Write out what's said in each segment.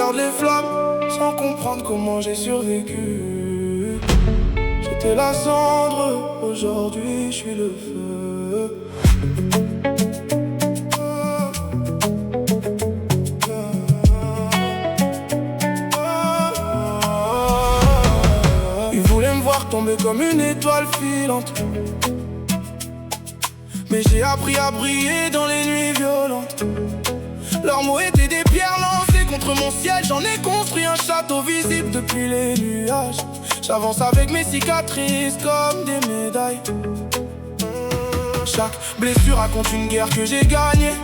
regarde les flammes sans comprendre comment j'ai survécu. J'étais la cendre, aujourd'hui je suis le feu. Ils voulaient me voir tomber comme une étoile filante, mais j'ai appris à briller dans les nuits violentes. Leurs mots étaient des pierres lancées contre mon ciel. J'en ai construit un château visible depuis les nuages. J'avance avec mes cicatrices comme des médailles. Chaque blessure raconte une guerre que j'ai gagnée.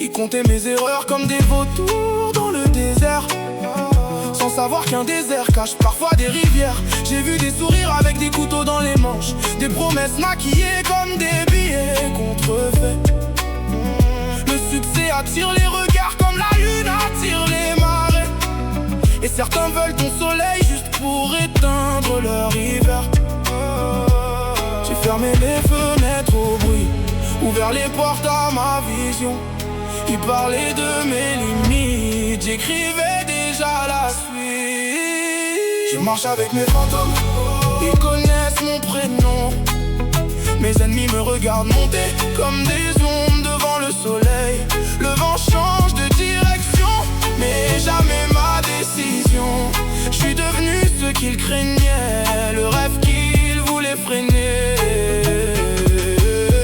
Ils comptaient mes erreurs comme des vautours dans le désert, sans savoir qu'un désert cache parfois des rivières. J'ai vu des sourires avec des couteaux dans les manches, des promesses maquillées comme des billets contrefaits. Le succès attire les regards comme la lune attire les marées, et certains veulent ton soleil juste pour éteindre leur hiver. J'ai fermé les fenêtres au bruit, ouvert les portes à ma vision. Ils parlaient de mes limites, j'écrivais déjà la suite. Je marche avec mes fantômes, ils connaissent mon prénom. Mes ennemis me regardent monter comme des ondes devant le soleil. Le vent change de direction, mais jamais ma décision. Je suis devenu ce qu'ils craignaient, le rêve qu'ils voulaient freiner.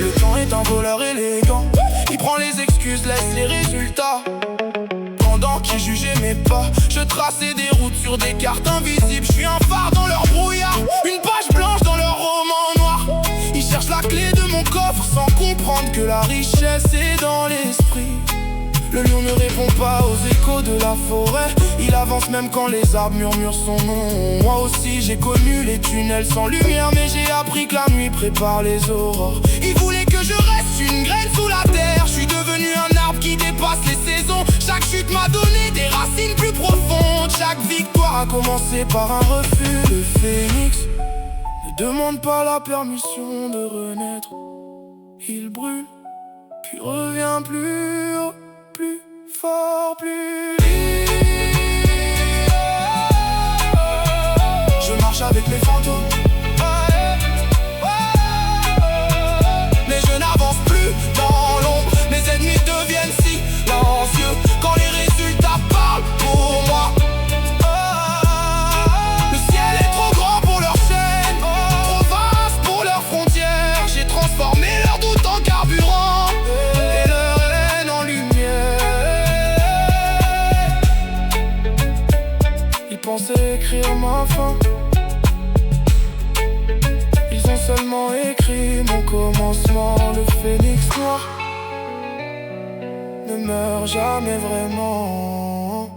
Le temps est un voleur élégant, il prend les excuses, laisse les résultats. Pendant qu'ils jugeaient mes pas, je traçais des routes sur des cartes invisibles. Je suis un phare dans leur brouillard, une page blanche dans leur roman noir. Ils cherchent la clé de mon coffre sans comprendre que la richesse est dans l'esprit. Le lion ne répond pas aux échos de la forêt, il avance même quand les arbres murmurent son nom. Moi aussi j'ai connu les tunnels sans lumière, mais j'ai appris que la nuit prépare les aurores. Ils voulaient que je reste une graine sous la terre. Je suis devenu un arbre qui dépasse les saisons. Chaque chute m'a donné des racines plus profondes. Chaque victoire a commencé par un refus. Le phénix ne demande pas la permission de renaître. Il brûle, puis revient plus haut, plus fort, plus libre. Je marche avec mes fantômes, mais je n'avance plus dans l'ombre. Mes ennemis deviennent silencieux quand les résultats parlent pour moi. Le ciel est trop grand pour leur chaîne, trop vaste pour leurs frontières. J'ai transformé leur doute en carburant et leur haine en lumière. Ils pensaient écrire ma fin, ils ont seulement écrit mon commencement. Le phénix noir ne meurt jamais vraiment.